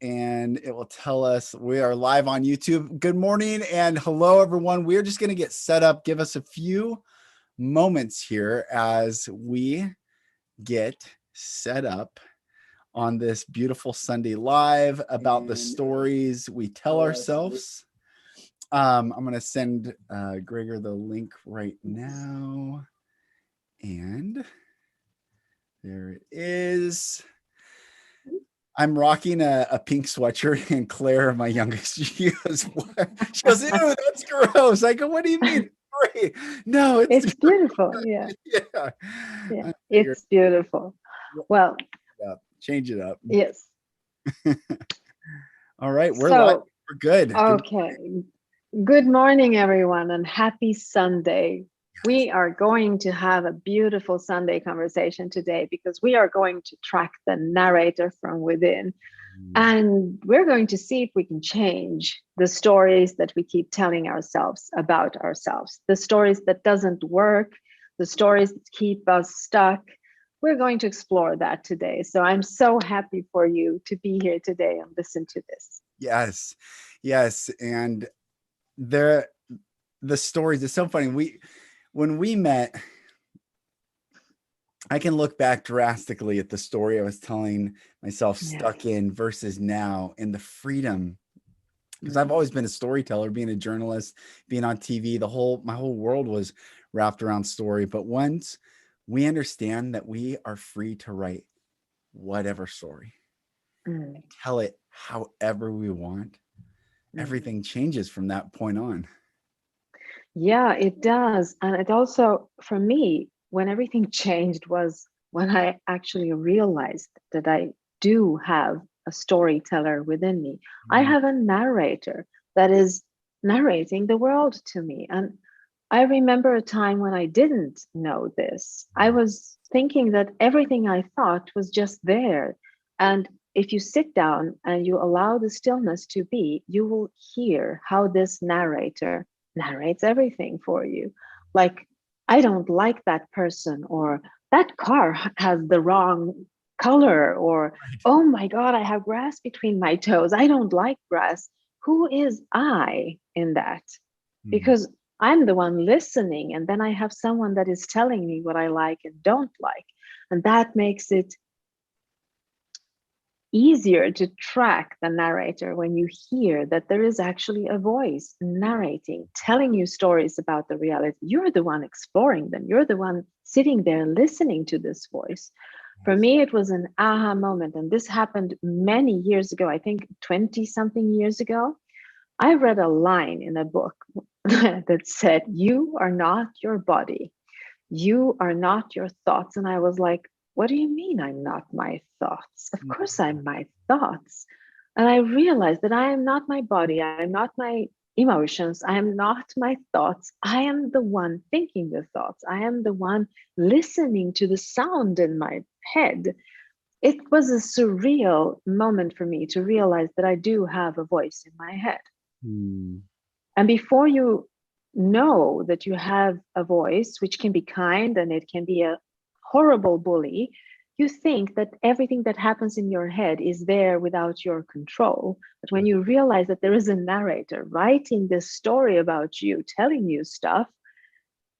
and it will tell us we are live on YouTube. Good morning and hello, everyone. We're just going to get set up. Give us a few moments here as we get set up on this beautiful Sunday live about the stories we tell ourselves. I'm going to send Gregor the link right now. And there it is. I'm rocking a pink sweatshirt, and Claire, my youngest, she goes, "What?" She goes, "Ew, that's gross." I go, "What do you mean? Great. No, it's beautiful. Yeah. Yeah, it's beautiful. Well, change it up. Yes. All right, we're live. We're good. Okay. Good morning, everyone, and happy Sunday. We are going to have a beautiful Sunday conversation today because we are going to track the narrator from within. And we're going to see if we can change the stories that we keep telling ourselves about ourselves, the stories that doesn't work, the stories that keep us stuck. We're going to explore that today. So I'm so happy for you to be here today and listen to this. Yes. Yes. And the stories, it's so funny. When we met, I can look back drastically at the story I was telling myself stuck in versus now, and the freedom, because I've always been a storyteller, being a journalist, being on TV, my whole world was wrapped around story. But once we understand that we are free to write whatever story, tell it however we want, everything changes from that point on. Yeah, it does. And it also, for me, when everything changed was when I actually realized that I do have a storyteller within me. I have a narrator that is narrating the world to me. And I remember a time when I didn't know this. I was thinking that everything I thought was just there. And if you sit down and you allow the stillness to be, you will hear how this narrator narrates everything for you. Like, I don't like that person, or that car has the wrong color, or oh my God, I have grass between my toes. I don't like grass. Who is I in that? Because I'm the one listening, and then I have someone that is telling me what I like and don't like. And that makes it easier to track the narrator when you hear that there is actually a voice narrating, telling you stories about the reality. You're the one exploring them. You're the one sitting there listening to this voice. For me, it was an aha moment. And this happened many years ago, I think 20 something years ago. I read a line in a book that said, "You are not your body. You are not your thoughts." And I was like, what do you mean I'm not my thoughts? Of course I'm my thoughts. And I realized that I am not my body. I am not my emotions. I am not my thoughts. I am the one thinking the thoughts. I am the one listening to the sound in my head. It was a surreal moment for me to realize that I do have a voice in my head. And before you know that you have a voice, which can be kind and it can be a horrible bully, you think that everything that happens in your head is there without your control. But when you realize that there is a narrator writing this story about you, telling you stuff,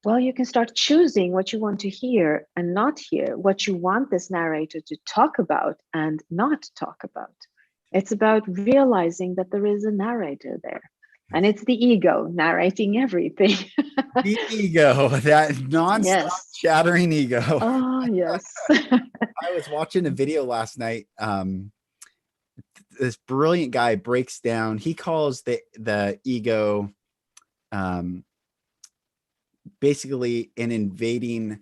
well, you can start choosing what you want to hear and not hear, what you want this narrator to talk about and not talk about. It's about realizing that there is a narrator there. And it's the ego narrating everything. The ego, that nonstop chattering ego. Oh, yes. I was watching a video last night. This brilliant guy breaks down, he calls the ego basically an invading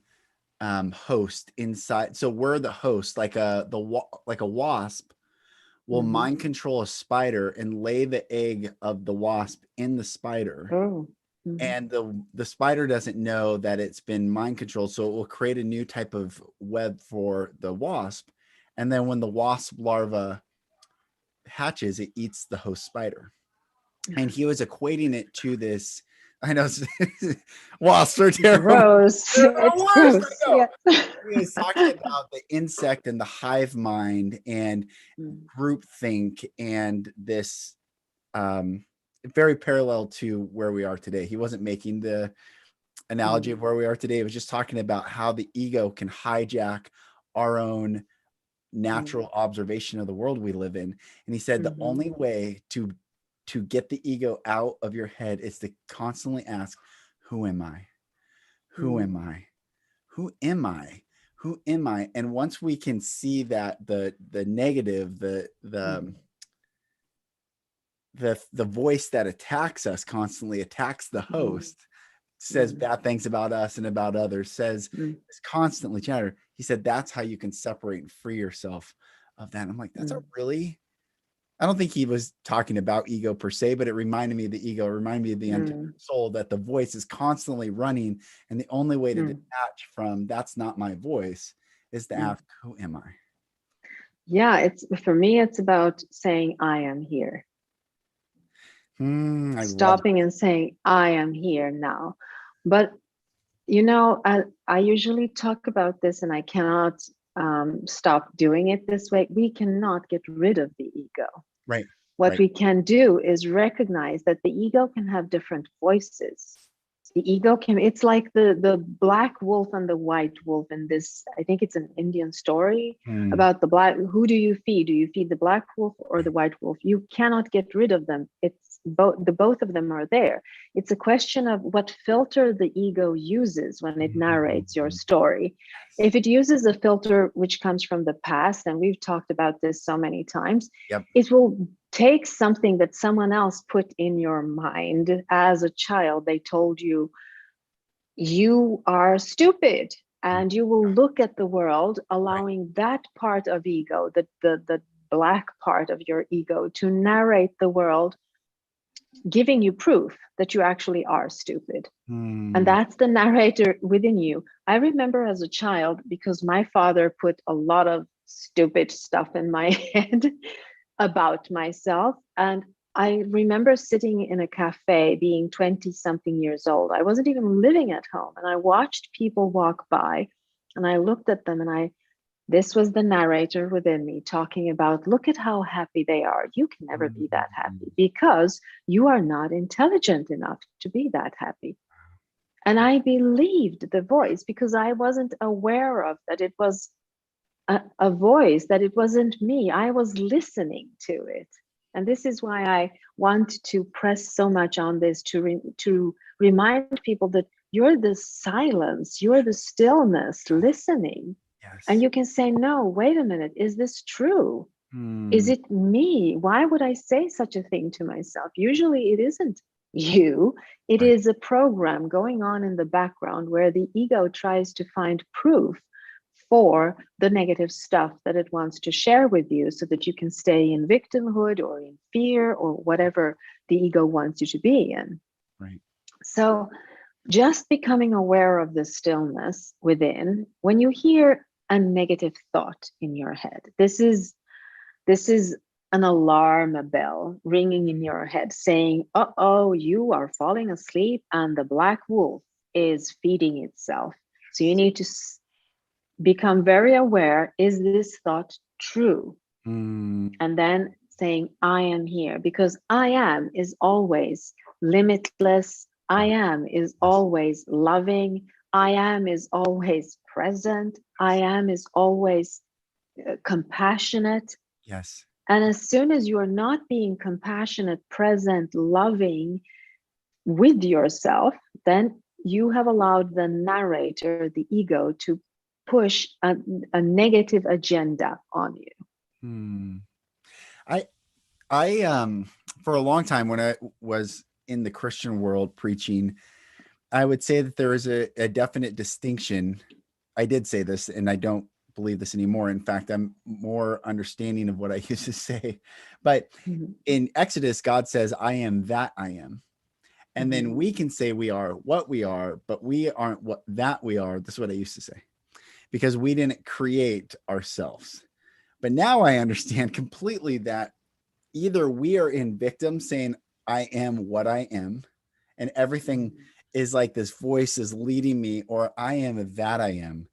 host inside. So we're the host, like a wasp will mind control a spider and lay the egg of the wasp in the spider. And the spider doesn't know that it's been mind controlled. So it will create a new type of web for the wasp. And then when the wasp larva hatches, it eats the host spider. And he was equating it to this I know. Wasps are terrible. Gross. They're It's the worst. gross. I know. Yeah. He was talking about the insect and the hive mind and Mm, groupthink and this very parallel to where we are today. He wasn't making the analogy mm, of where we are today. He was just talking about how the ego can hijack our own mm, natural observation of the world we live in. And he said the mhm, only way to get the ego out of your head is to constantly ask, who am I? Who mm, am I? Who am I? Who am I? And once we can see that the negative, mm, the voice that attacks us constantly attacks the mm, host, says mm, bad things about us and about others, says mm, is constantly chatter. He said that's how you can separate and free yourself of that. And I'm like, that's a mm, really, I don't think he was talking about ego per se, but it reminded me of the ego, it reminded me of the untamed mm, soul, that the voice is constantly running. And the only way to mm, detach from that's not my voice is to mm. ask, who am I? Yeah, it's for me, it's about saying, I am here. I love Stopping and saying, I am here now. But I usually talk about this and I cannot stop doing it this way. We cannot get rid of the ego. right, What right. we can do is recognize that the ego can have different voices. The ego can, it's like the black wolf and the white wolf in this, I think it's an Indian story Mm, about the black, who do you feed? Do you feed the black wolf or the white wolf? You cannot get rid of them. It's both of them are there. It's a question of what filter the ego uses when it narrates your mm, story. yes. If it uses a filter which comes from the past, and we've talked about this so many times, Yep. it will take something that someone else put in your mind as a child. They told you, you are stupid. And you will look at the world, Right. allowing that part of ego, the black part of your ego, to narrate the world, giving you proof that you actually are stupid. And Mm, that's the narrator within you. I remember as a child, because my father put a lot of stupid stuff in my head about myself. And I remember sitting in a cafe being 20 something years old. I wasn't even living at home. And I watched people walk by and I looked at them and this was the narrator within me talking about, look at how happy they are. You can never be that happy mm, because you are not intelligent enough to be that happy. And I believed the voice because I wasn't aware of that it was a voice, that it wasn't me. I was listening to it. And this is why I want to press so much on this to remind people that you're the silence, you're the stillness listening. And yes. you can say, no, wait a minute, is this true? Is Mm, it me? Why would I say such a thing to myself? Usually it isn't you. It right. is a program going on in the background where the ego tries to find proof for the negative stuff that it wants to share with you so that you can stay in victimhood or in fear or whatever the ego wants you to be in. Right. So just becoming aware of the stillness within when you hear a negative thought in your head. This is an alarm bell ringing in your head saying, uh-oh, you are falling asleep and the black wolf is feeding itself. So you need to become very aware, is this thought true? Mm, And then saying, I am here, because I am is always limitless. I right. am is Yes. always loving. I am is always present. I am is always compassionate. Yes. And as soon as you are not being compassionate, present, loving with yourself, then you have allowed the narrator, the ego, to push a negative agenda on you. Mm. I I for a long time when I was in the Christian world preaching, I would say that there is a definite distinction. I did say this and I don't believe this anymore. In fact, I'm more understanding of what I used to say. But Mhm, in Exodus, God says, I am that I am. And then mhm, we can say we are what we are, but we aren't what that we are. That's what I used to say, because we didn't create ourselves. But now I understand completely that either we are in victim saying, I am what I am, and everything is like this voice is leading me, or I am that I am.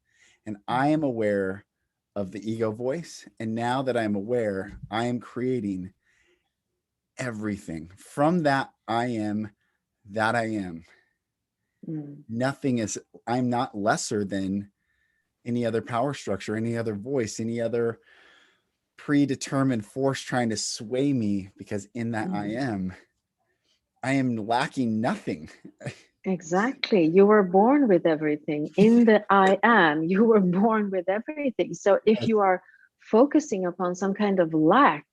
And I am aware of the ego voice. And now that I'm aware, I am creating everything from that I am that I am. Nothing is, I'm not lesser than any other power structure, any other voice, any other predetermined force trying to sway me, because in that I am lacking nothing. Exactly. You were born with everything. In the I am, you were born with everything. So if you are focusing upon some kind of lack,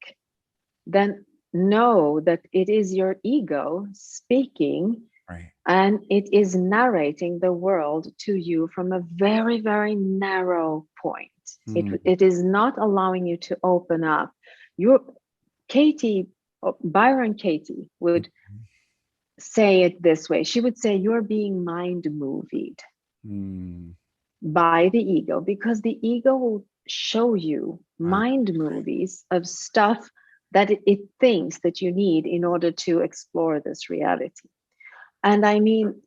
then know that it is your ego speaking, Right. and it is narrating the world to you from a very, very narrow point. It is not allowing you to open up. Your Katie, Byron Katie would say it this way. She would say, you're being mind movied by the ego, because the ego will show you mind movies of stuff that it thinks that you need in order to explore this reality. And I mean,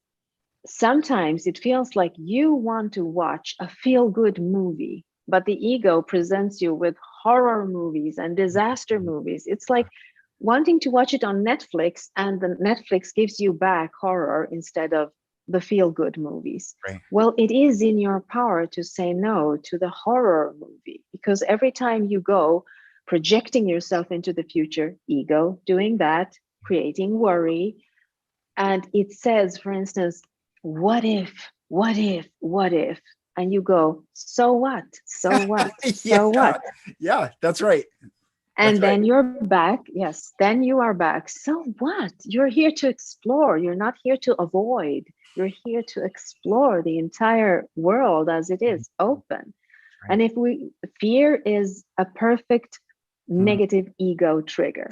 sometimes it feels like you want to watch a feel-good movie, but the ego presents you with horror movies and disaster movies. It's like wanting to watch it on Netflix, and the Netflix gives you back horror instead of the feel-good movies. Right. Well, it is in your power to say no to the horror movie, because every time you go projecting yourself into the future, ego doing that, creating worry. And it says, for instance, what if, what if, what if? And you go, so what? So what? So what? Yeah, that's right. And then you're back. Yes, then you are back. So what? You're here to explore. You're not here to avoid. You're here to explore the entire world as it is, open. Right. And if fear is a perfect negative ego trigger.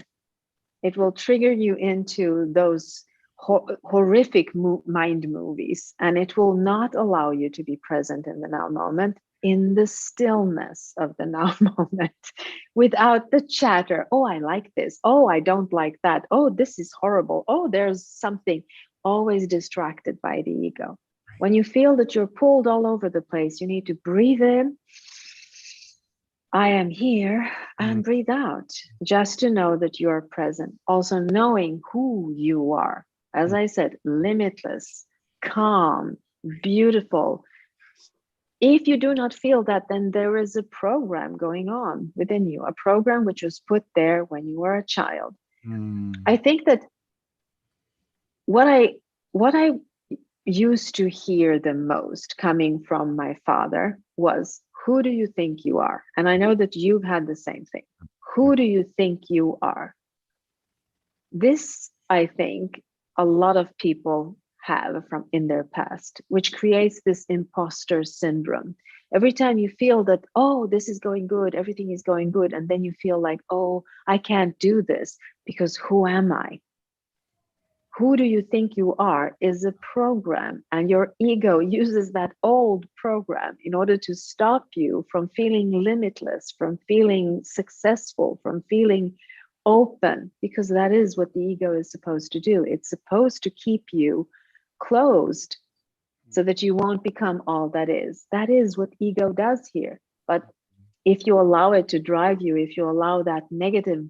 It will trigger you into those horrific mind movies, and it will not allow you to be present in the now moment, in the stillness of the now moment, without the chatter. Oh, I like this. Oh, I don't like that. Oh, this is horrible. Oh, there's something. Always distracted by the ego. When you feel that you're pulled all over the place, you need to breathe in. I am here, and breathe out, just to know that you are present. Also knowing who you are. As I said, limitless, calm, beautiful. If you do not feel that, then there is a program going on within you, a program which was put there when you were a child. I think that what I used to hear the most coming from my father was, who do you think you are? And I know that you've had the same thing. Who do you think you are? This, I think, a lot of people have from in their past, which creates this imposter syndrome. Every time you feel that, oh, this is going good, everything is going good, and then you feel like, oh, I can't do this because who am I? Who do you think you are is a program, and your ego uses that old program in order to stop you from feeling limitless, from feeling successful, from feeling open, because that is what the ego is supposed to do. It's supposed to keep you closed so that you won't become all that is. That is what ego does here. But if you allow it to drive you, if you allow that negative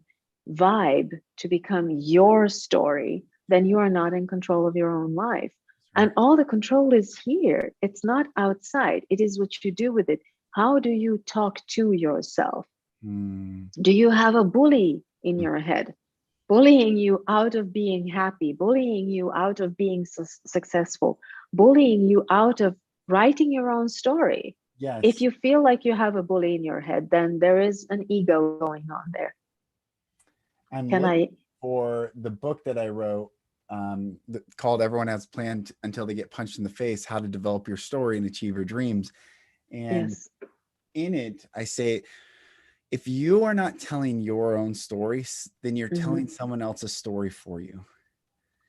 vibe to become your story, then you are not in control of your own life. And all the control is here. It's not outside. It is what you do with it. How do you talk to yourself? Do you have a bully in your head, bullying you out of being happy, bullying you out of being successful, bullying you out of writing your own story? Yes. If you feel like you have a bully in your head, then there is an ego going on there. I'm looking for the book that I wrote called Everyone Has Planned Until They Get Punched in the Face, How to Develop Your Story and Achieve Your Dreams. And in it, I say, if you are not telling your own stories, then you're telling someone else's story for you.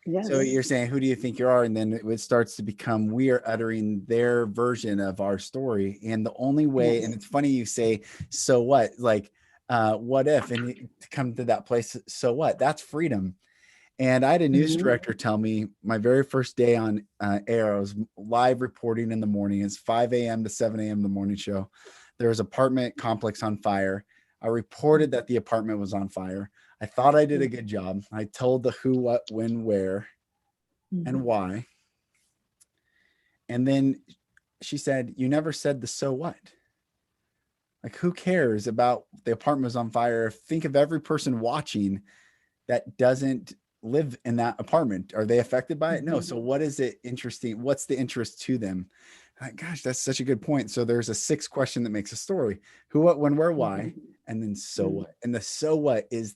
Yes. So you're saying, who do you think you are? And then it starts to become, we are uttering their version of our story. And the only way, and it's funny you say, so what? Like, what if? And to come to that place, so what? That's freedom. And I had a news Mm-hmm. director tell me my very first day on air, I was live reporting in the morning. It's 5 a.m. to 7 a.m. the morning show. There was an apartment complex on fire. I reported that the apartment was on fire. I thought I did a good job. I told the who, what, when, where, and why. And then she said, "You never said the so what." Like, who cares about the apartment was on fire? Think of every person watching that doesn't live in that apartment. Are they affected by it? No. So what is it interesting? What's the interest to them? Like, gosh, that's such a good point. So there's a sixth question that makes a story: who, what, when, where, why, and then so what. And the so what is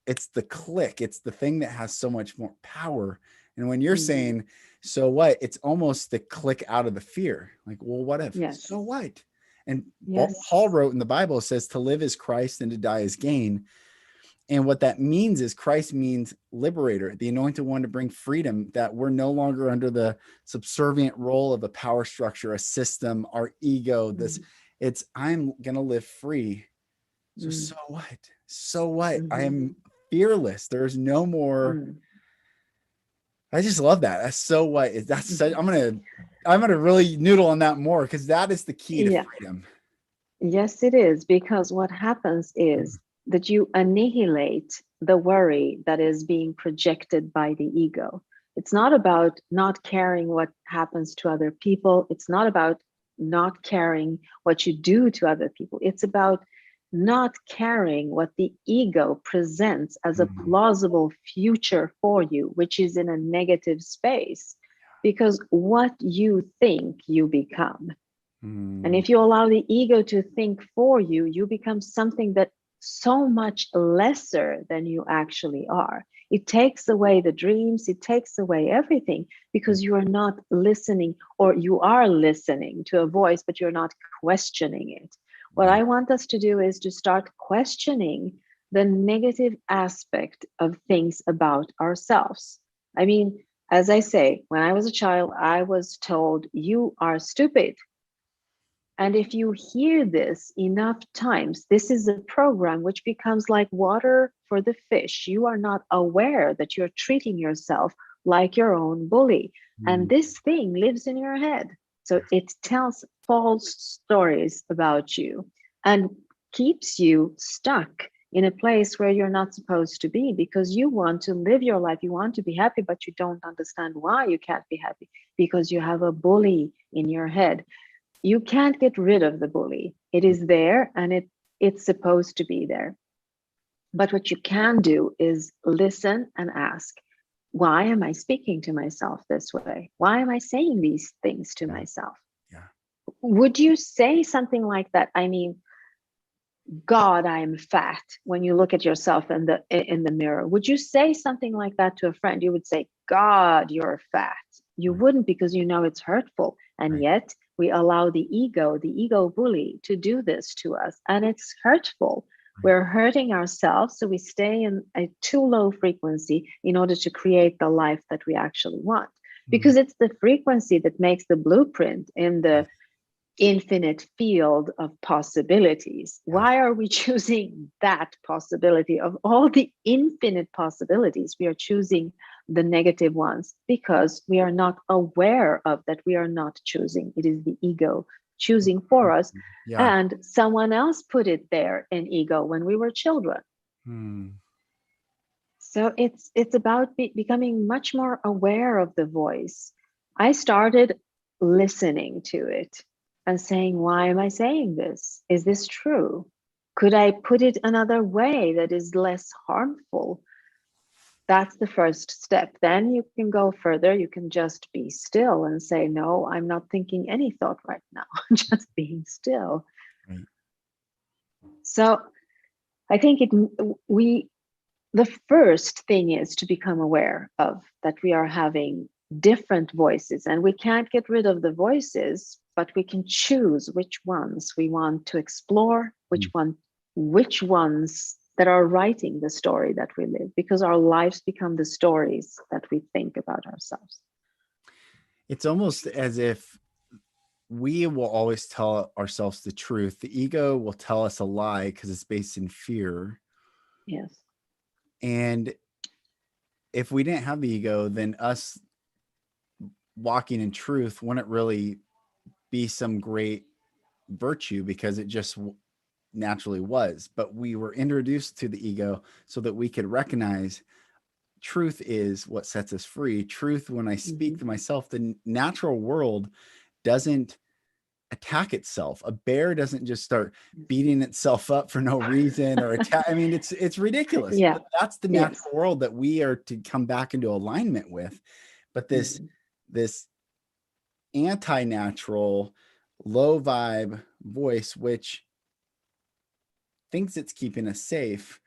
it's the click. It's the thing that has so much more power. And when you're saying so what, it's almost the click out of the fear. Like, well, what if? Yes. So what? And Yes. Paul wrote in the Bible, says to live is Christ and to die is gain. And what that means is Christ means liberator, the anointed one to bring freedom, that we're no longer under the subservient role of a power structure, a system, our ego. It's, I'm going to live free. So what? So what? I am fearless. There's no more. I just love that. That's so what is that's such, I'm gonna really noodle on that more, because that is the key to freedom. Yes, it is, because what happens is that you annihilate the worry that is being projected by the ego. It's not about not caring what happens to other people. It's not about not caring what you do to other people. It's about not caring what the ego presents as a plausible future for you, which is in a negative space, because what you think you become. And if you allow the ego to think for you, you become something that so much lesser than you actually are. It takes away the dreams, it takes away everything, because you are not listening, or you are listening to a voice, but you're not questioning it. What I want us to do is to start questioning the negative aspect of things about ourselves. I mean, as I say, when I was a child, I was told, you are stupid. And if you hear this enough times, this is a program which becomes like water for the fish. You are not aware that you're treating yourself like your own bully. And this thing lives in your head. So it tells false stories about you and keeps you stuck in a place where you're not supposed to be, because you want to live your life. You want to be happy, but you don't understand why you can't be happy, because you have a bully in your head. You can't get rid of the bully. It is there, and it's supposed to be there. But what you can do is listen and ask, why am I speaking to myself this way? Why am I saying these things to myself? Would you say something like that? I mean, God, I am fat. When you look at yourself in the mirror, would you say something like that to a friend? You would say, God, you're fat. You wouldn't, because you know it's hurtful. And yet we allow the ego bully, to do this to us. And it's hurtful. We're hurting ourselves. So we stay in a too low frequency in order to create the life that we actually want. Because it's the frequency that makes the blueprint in the infinite field of possibilities. Why are we choosing that possibility? Of all the infinite possibilities, we are choosing the negative ones, because we are not aware of that. We are not choosing. It is the ego choosing for us. And someone else put it there in ego when we were children. So it's about becoming much more aware of the voice. I started listening to it and saying, why am I saying this? Is this true? Could I put it another way that is less harmful? That's the first step. Then you can go further. You can just be still and say, no, I'm not thinking any thought right now. I'm just being still. So I think the first thing is to become aware of that we are having different voices, and we can't get rid of the voices, but we can choose which ones we want to explore, which ones that are writing the story that we live, because our lives become the stories that we think about ourselves. It's almost as if we will always tell ourselves the truth. The ego will tell us a lie because it's based in fear. Yes. And if we didn't have the ego, then us walking in truth wouldn't really be some great virtue, because it just naturally was. But we were introduced to the ego so that we could recognize truth is what sets us free. Truth, when I speak to myself, the natural world doesn't attack itself. A bear doesn't just start beating itself up for no reason or attack. I mean, it's ridiculous. Yeah. But that's the natural world that we are to come back into alignment with. But this anti-natural, low vibe voice, which thinks it's keeping us safe,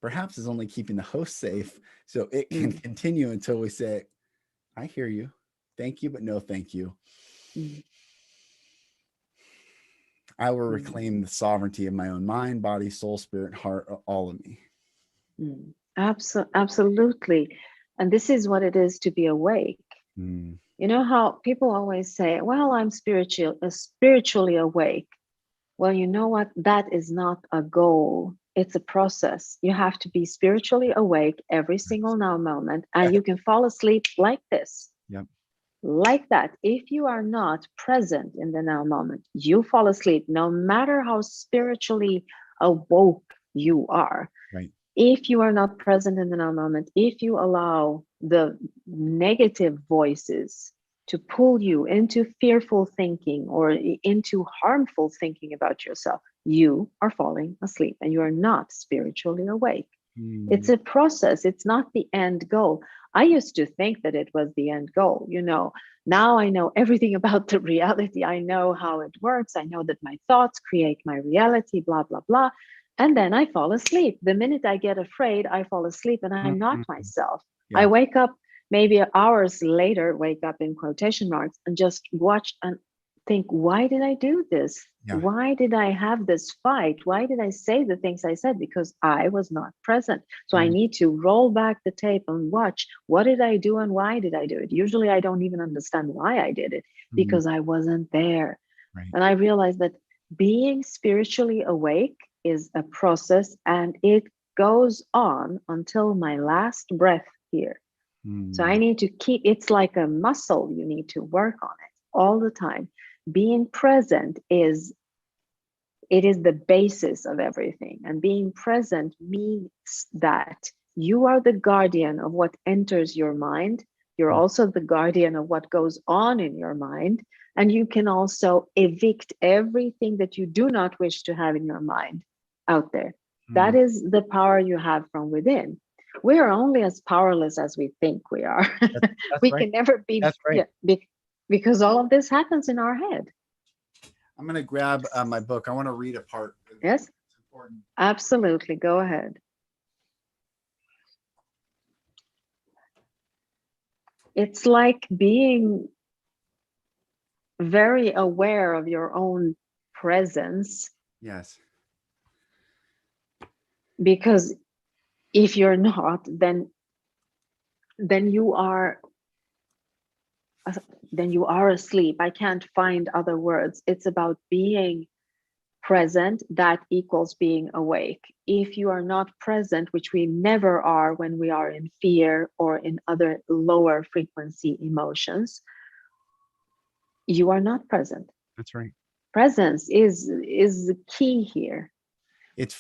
perhaps is only keeping the host safe, so it can continue until we say, I hear you, thank you, but no thank you. I will reclaim the sovereignty of my own mind, body, soul, spirit, heart, all of me. Absolutely. And this is what it is to be awake. You know how people always say, well, I'm spiritually awake. Well, you know what? That is not a goal. It's a process. You have to be spiritually awake every single now moment, and you can fall asleep like this. Yep. Like that. If you are not present in the now moment, you fall asleep, no matter how spiritually awoke you are. Right. If you are not present in the now moment, if you allow the negative voices to pull you into fearful thinking or into harmful thinking about yourself, you are falling asleep and you are not spiritually awake. It's a process. It's not the end goal. I used to think that it was the end goal. You know, now I know everything about the reality. I know how it works. I know that my thoughts create my reality, blah, blah, blah. And then I fall asleep. The minute I get afraid, I fall asleep and I'm not myself. I wake up maybe hours later, wake up in quotation marks, and just watch and think, why did I do this? Why did I have this fight? Why did I say the things I said? Because I was not present. So I need to roll back the tape and watch, what did I do and why did I do it? Usually I don't even understand why I did it, because I wasn't there. And I realized that being spiritually awake is a process, and it goes on until my last breath here. So I need to keep, it's like a muscle. You need to work on it all the time. Being present is the basis of everything. And being present means that you are the guardian of what enters your mind. You're also the guardian of what goes on in your mind. And you can also evict everything that you do not wish to have in your mind out there. That is the power you have from within. We are only as powerless as we think we are. We can never be. That's right. Because all of this happens in our head. I'm going to grab my book. I want to read a part. Yes, it's important. Absolutely. Go ahead. It's like being very aware of your own presence. Yes. Because if you're not, then you are asleep. I can't find other words. It's about being present. That equals being awake. If you are not present, which we never are when we are in fear or in other lower frequency emotions, you are not present. That's right. Presence is the key here. It's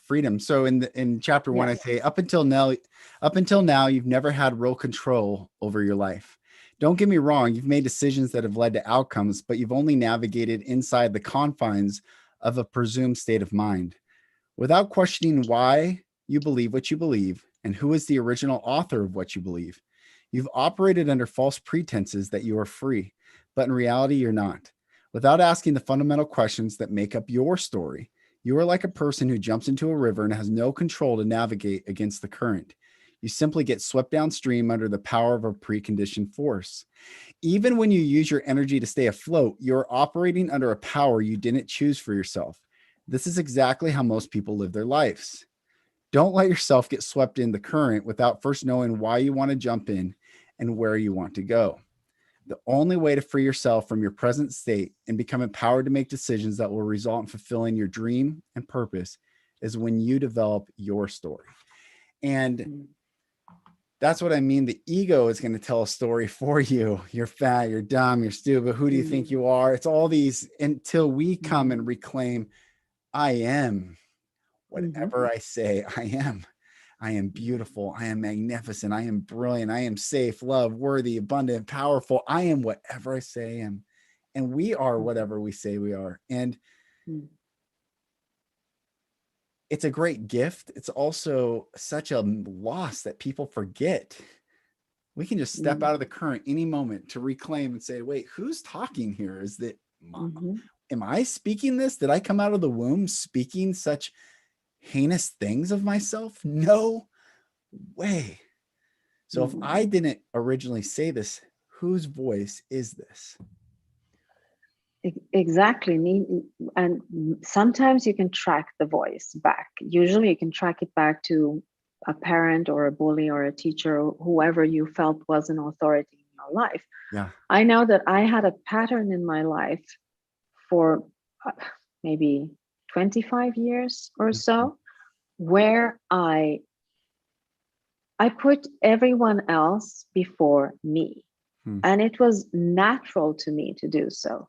freedom. So in chapter 1, I say, up until now, you've never had real control over your life. Don't get me wrong, you've made decisions that have led to outcomes, but you've only navigated inside the confines of a presumed state of mind. Without questioning why you believe what you believe and who is the original author of what you believe, you've operated under false pretenses that you are free, but in reality, you're not. Without asking the fundamental questions that make up your story, you are like a person who jumps into a river and has no control to navigate against the current. You simply get swept downstream under the power of a preconditioned force. Even when you use your energy to stay afloat, you're operating under a power you didn't choose for yourself. This is exactly how most people live their lives. Don't let yourself get swept in the current without first knowing why you want to jump in and where you want to go. The only way to free yourself from your present state and become empowered to make decisions that will result in fulfilling your dream and purpose is when you develop your story. And That's what I mean. The ego is going to tell a story for you. You're fat, you're dumb, you're stupid. Who do you think you are? It's all these until we come and reclaim, I am whatever I say I am. I am beautiful. I am magnificent. I am brilliant. I am safe, loved, worthy, abundant, powerful. I am whatever I say I am. And we are whatever we say we are. And it's a great gift. It's also such a loss that people forget. We can just step out of the current any moment to reclaim and say, wait, who's talking here? Is that, am I speaking this? Did I come out of the womb speaking such heinous things of myself? No way. So if I didn't originally say this, whose voice is this? Exactly. And sometimes you can track the voice back. Usually you can track it back to a parent or a bully or a teacher, or whoever you felt was an authority in your life. Yeah. I know that I had a pattern in my life for maybe 25 years or so, where I put everyone else before me. And it was natural to me to do so.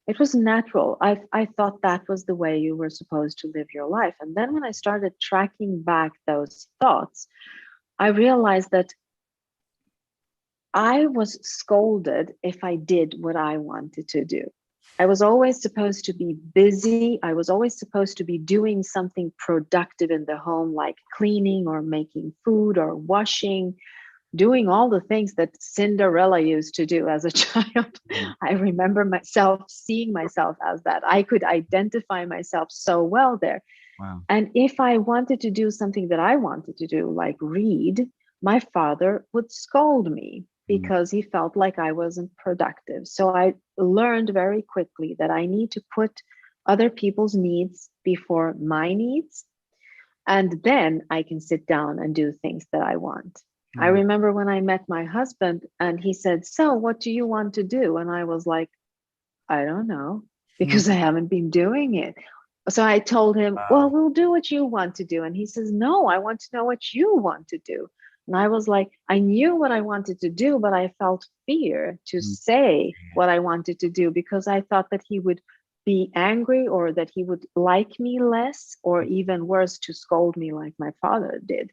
It was natural. I thought that was the way you were supposed to live your life. And then when I started tracking back those thoughts, I realized that I was scolded if I did what I wanted to do. I was always supposed to be busy. I was always supposed to be doing something productive in the home, like cleaning or making food or washing, doing all the things that Cinderella used to do as a child. I remember seeing myself as that. I could identify myself so well there. Wow. And if I wanted to do something that I wanted to do, like read, my father would scold me because he felt like I wasn't productive. So I learned very quickly that I need to put other people's needs before my needs. And then I can sit down and do things that I want. I remember when I met my husband and he said, so what do you want to do? And I was like, I don't know, because I haven't been doing it. So I told him, well, we'll do what you want to do. And he says, no, I want to know what you want to do. And I was like, I knew what I wanted to do, but I felt fear to say what I wanted to do because I thought that he would be angry or that he would like me less, or even worse, to scold me like my father did.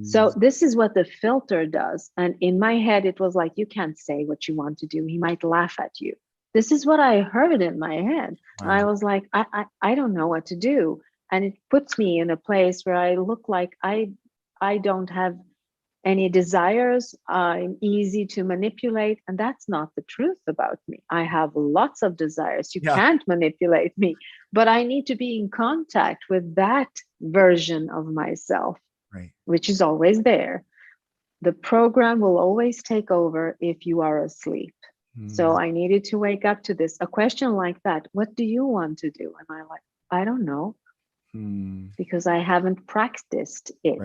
So this is what the filter does. And in my head, it was like, you can't say what you want to do. He might laugh at you. This is what I heard in my head. Wow. And I was like, I don't know what to do. And it puts me in a place where I look like I don't have any desires. I'm easy to manipulate. And that's not the truth about me. I have lots of desires. You can't manipulate me, but I need to be in contact with that version of myself. Right. Which is always there. The program will always take over if you are asleep. So I needed to wake up to this. A question like that, what do you want to do? And I'm like, I don't know, because I haven't practiced it.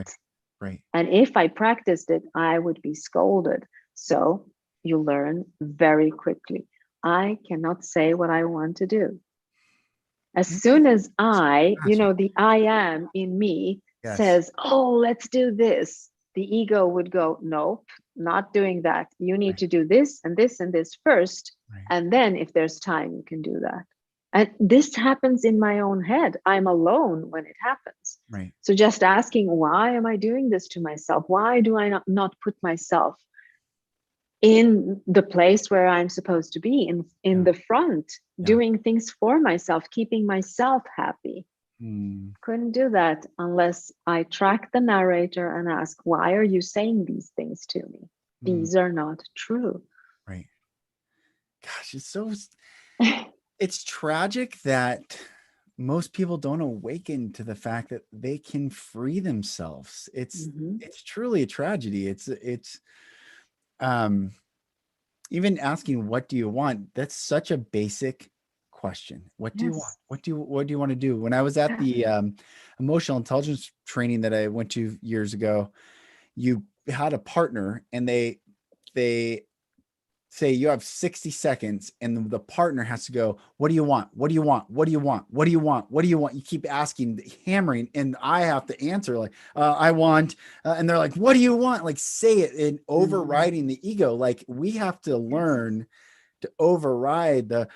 Right. And if I practiced it, I would be scolded. So you learn very quickly. I cannot say what I want to do. As soon as the I am in me says, oh, let's do this, the ego would go, nope, not doing that. You need to do this and this and this first. And then if there's time, you can do that. And this happens in my own head. I'm alone when it happens. Right. So just asking, why am I doing this to myself? Why do I not put myself in the place where I'm supposed to be, in the front, doing things for myself, keeping myself happy? Couldn't do that unless I track the narrator and ask, why are you saying these things to me? These are not true. Right. Gosh, it's tragic that most people don't awaken to the fact that they can free themselves. It's truly a tragedy. It's even asking, what do you want? That's such a basic question. What do you want? What do you want to do? When I was at the emotional intelligence training that I went to years ago, you had a partner and they say you have 60 seconds and the partner has to go, what do you want? What do you want? What do you want? What do you want? What do you want? You keep asking, hammering, and I have to answer like, I want, and they're like, what do you want? Like, say it, and overriding the ego. Like, we have to learn to override the,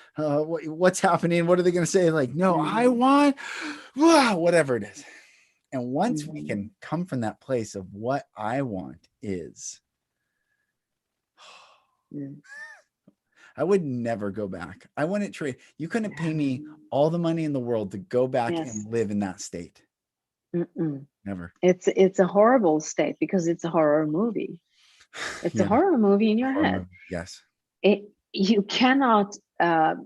what's happening? What are they going to say? Like, no, I want, whatever it is. And once we can come from that place of what I want is, I would never go back. I wouldn't trade. You couldn't pay me all the money in the world to go back and live in that state. Never. It's a horrible state because it's a horror movie. It's a horror movie in your head. Yes. You cannot like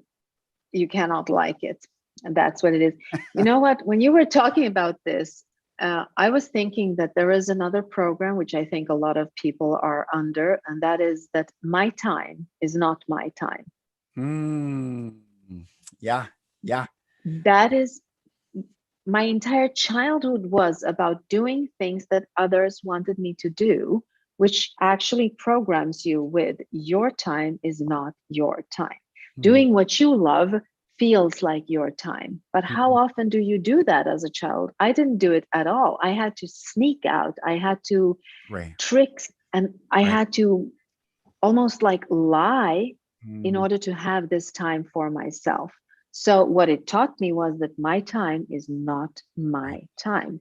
it. And that's what it is. You know what? When you were talking about this, I was thinking that there is another program which I think a lot of people are under, and that is that my time is not my time. Yeah. That is, my entire childhood was about doing things that others wanted me to do, which actually programs you with your time is not your time. Doing what you love feels like your time. But how often do you do that as a child? I didn't do it at all. I had to sneak out. I had to trick, and I had to almost like lie in order to have this time for myself. So what it taught me was that my time is not my time.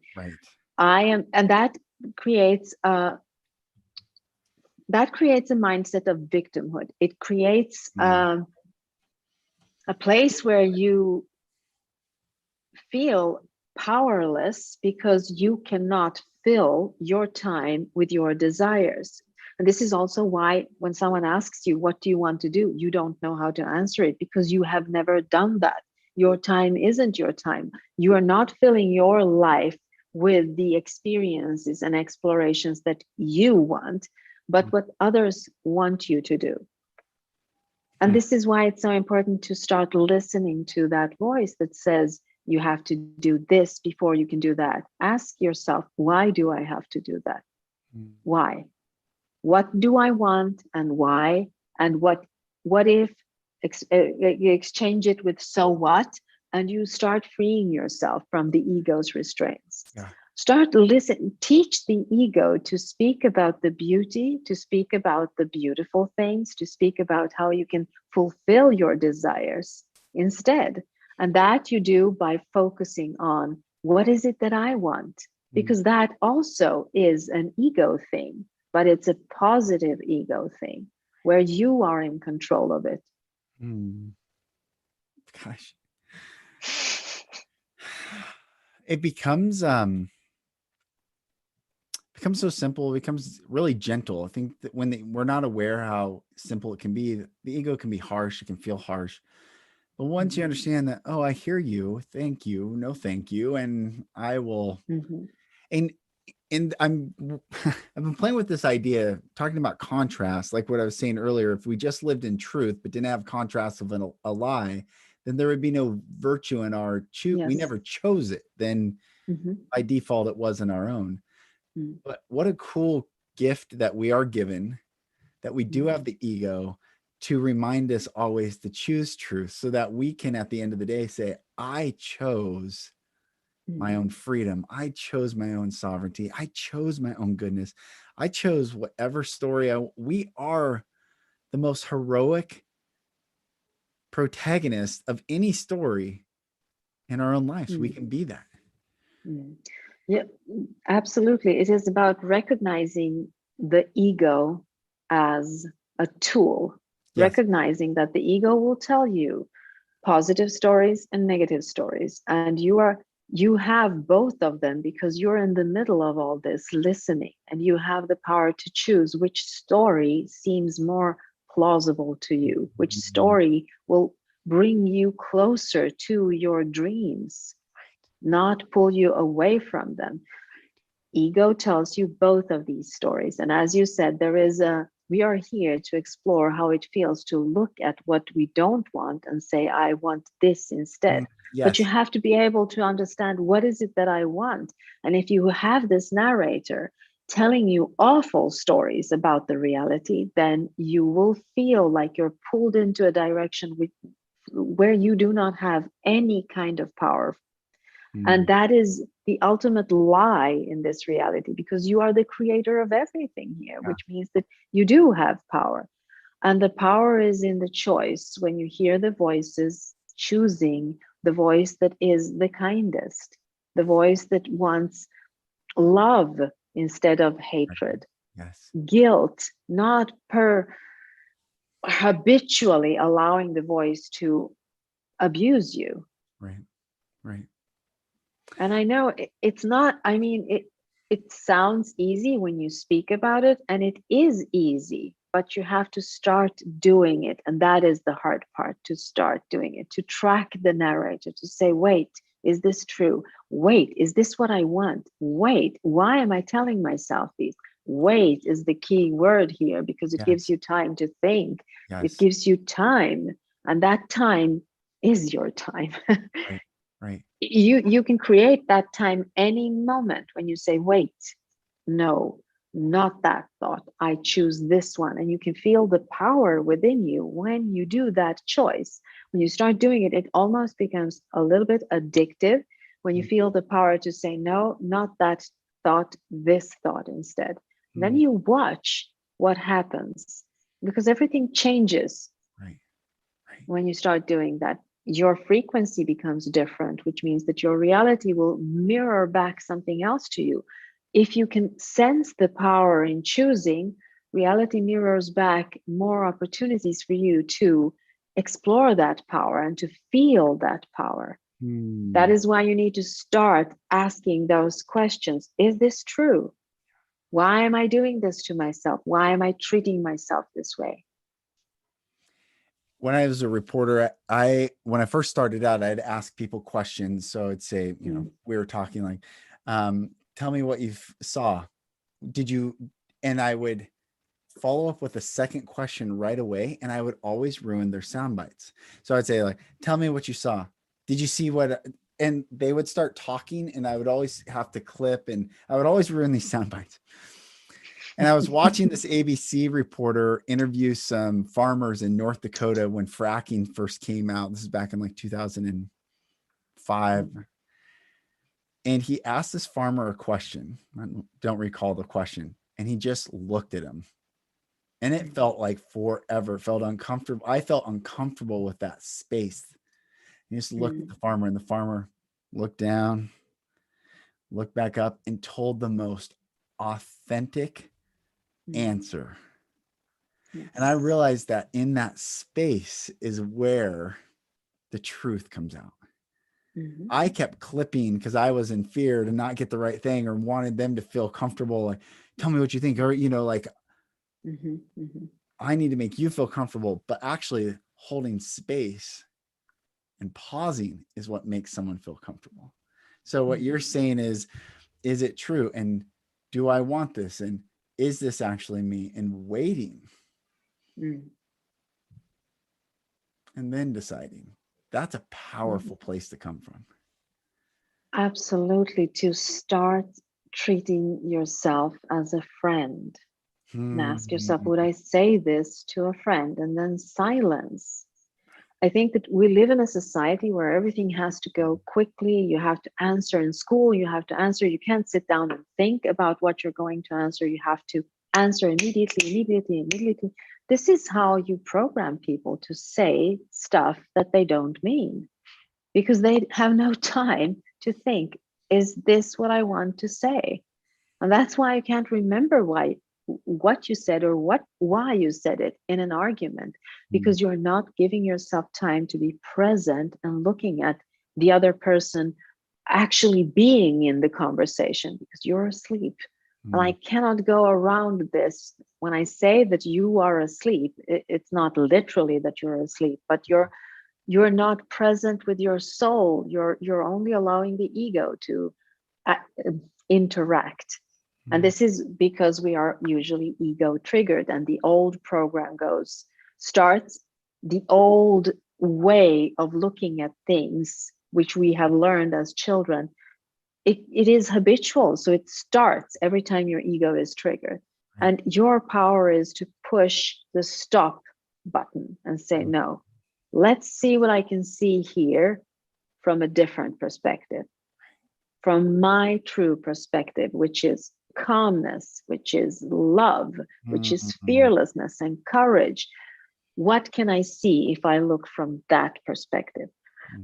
I am, and that creates a mindset of victimhood. It creates a place where you feel powerless because you cannot fill your time with your desires. And this is also why when someone asks you, what do you want to do? You don't know how to answer it because you have never done that. Your time isn't your time. You are not filling your life with the experiences and explorations that you want, but what others want you to do. And this is why it's so important to start listening to that voice that says, you have to do this before you can do that. Ask yourself, why do I have to do that? Why? What do I want and why? And what if you exchange it with so what? And you start freeing yourself from the ego's restraints. Start listening, teach the ego to speak about the beauty, to speak about the beautiful things, to speak about how you can fulfill your desires instead. And that you do by focusing on what is it that I want? Because that also is an ego thing, but it's a positive ego thing where you are in control of it. Gosh. It becomes so simple, it becomes really gentle. I think that when we're not aware how simple it can be, the ego can be harsh, it can feel harsh. But once you understand that, oh, I hear you, thank you, no thank you, and I will, and I've been playing with this idea, talking about contrast, like what I was saying earlier. If we just lived in truth but didn't have contrast of a lie, then there would be no virtue in our choose. We never chose it. Then by default, it wasn't our own. But what a cool gift that we are given, that we do have the ego to remind us always to choose truth, so that we can, at the end of the day, say, I chose my own freedom. I chose my own sovereignty. I chose my own goodness. I chose whatever story we are the most heroic protagonist of any story in our own lives. We can be that. Yeah, absolutely. It is about recognizing the ego as a tool, recognizing that the ego will tell you positive stories and negative stories. And you have both of them because you're in the middle of all this listening, and you have the power to choose which story seems more plausible to you, which story will bring you closer to your dreams, not pull you away from them. Ego tells you both of these stories. And as you said, we are here to explore how it feels to look at what we don't want and say, I want this instead. But you have to be able to understand, what is it that I want? And if you have this narrator telling you awful stories about the reality, then you will feel like you're pulled into a direction where you do not have any kind of power. And that is the ultimate lie in this reality, because you are the creator of everything here, Yeah. which means that you do have power. And the power is in the choice. When you hear the voices, choosing the voice that is the kindest, the voice that wants love instead of hatred, Yes. guilt, not habitually allowing the voice to abuse you. Right. Right. And I know it's not, I mean, it sounds easy when you speak about it, and it is easy, but you have to start doing it. And that is the hard part, to start doing it, to track the narrator, to say, wait, is this true? Wait, is this what I want? Wait, why am I telling myself this? Wait is the key word here, because it gives Yes. you time to think. It Yes. gives you time, and that time is your time. Right. Right. You can create that time any moment when you say, wait, no, not that thought, I choose this one. And you can feel the power within you when you do that choice. When you start doing it, it almost becomes a little bit addictive, when you feel the power to say, no, not that thought, this thought instead. Then you watch what happens, because everything changes Right. Right. when you start doing that. Your frequency becomes different, which means that your reality will mirror back something else to you. If you can sense the power in choosing, reality mirrors back more opportunities for you to explore that power and to feel that power. That is why you need to start asking those questions. Is this true? Why am I doing this to myself? Why am I treating myself this way? When I was a reporter, when I first started out, I'd ask people questions. So I'd say, we were talking like, tell me what you saw. Did you? And I would follow up with a second question right away, and I would always ruin their sound bites. So I'd say like, tell me what you saw. Did you see what? And they would start talking, and I would always have to clip, and I would always ruin these sound bites. And I was watching this ABC reporter interview some farmers in North Dakota when fracking first came out. This is back in like 2005. And he asked this farmer a question. I don't recall the question. And he just looked at him. And it felt like forever. It felt uncomfortable. I felt uncomfortable with that space. He just looked at the farmer, and the farmer looked down, looked back up, and told the most authentic answer. Yes. And I realized that in that space is where the truth comes out. I kept clipping because I was in fear to not get the right thing, or wanted them to feel comfortable. Like, tell me what you think. Or, like, I need to make you feel comfortable, but actually holding space and pausing is what makes someone feel comfortable. So what you're saying is it true? And do I want this? And is this actually me? And waiting. And then deciding. That's a powerful place to come from. Absolutely. To start treating yourself as a friend. And ask yourself, would I say this to a friend? And then silence. I think that we live in a society where everything has to go quickly. You have to answer in school. You have to answer. You can't sit down and think about what you're going to answer. You have to answer immediately. This is how you program people to say stuff that they don't mean, because they have no time to think, is this what I want to say? And that's why you can't remember what you said or why you said it in an argument, because you're not giving yourself time to be present and looking at the other person actually being in the conversation, because you're asleep. And I cannot go around this. When I say that you are asleep, it's not literally that you're asleep, but you're not present with your soul. You're only allowing the ego to interact. And this is because we are usually ego triggered, and the old program starts the old way of looking at things, which we have learned as children. it is habitual. So it starts every time your ego is triggered. Right. And your power is to push the stop button and say, no, let's see what I can see here from a different perspective, from my true perspective, which is calmness, which is love, which is Mm-hmm. fearlessness and courage. What can I see if I look from that perspective?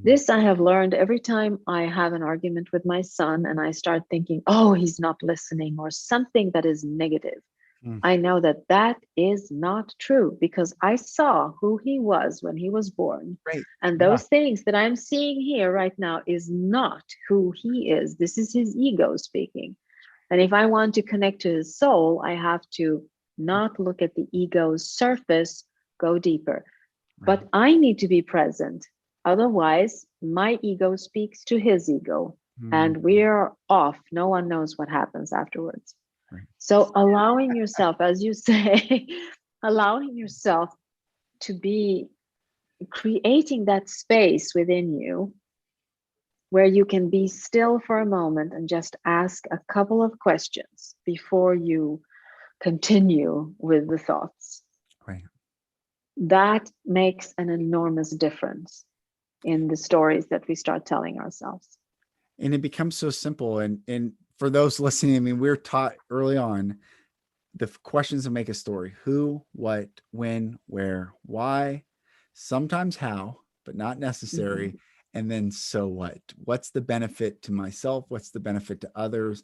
This I have learned every time I have an argument with my son and I start thinking, oh, he's not listening, or something that is negative. Mm-hmm. I know that that is not true because I saw who he was when he was born. Right. And Yeah. those things that I'm seeing here right now is not who he is. This is his ego speaking. And if I want to connect to his soul, I have to not look at the ego's surface, go deeper. Right. But I need to be present. Otherwise, my ego speaks to his ego Mm-hmm. and we're off. No one knows what happens afterwards. Right. So allowing yourself, as you say, allowing yourself to be creating that space within you where you can be still for a moment and just ask a couple of questions before you continue with the thoughts. Right. That makes an enormous difference in the stories that we start telling ourselves. And it becomes so simple. And for those listening, I mean, we're taught early on the questions that make a story: who, what, when, where, why, sometimes how, but not necessary. Mm-hmm. And then so what? What's the benefit to myself? What's the benefit to others?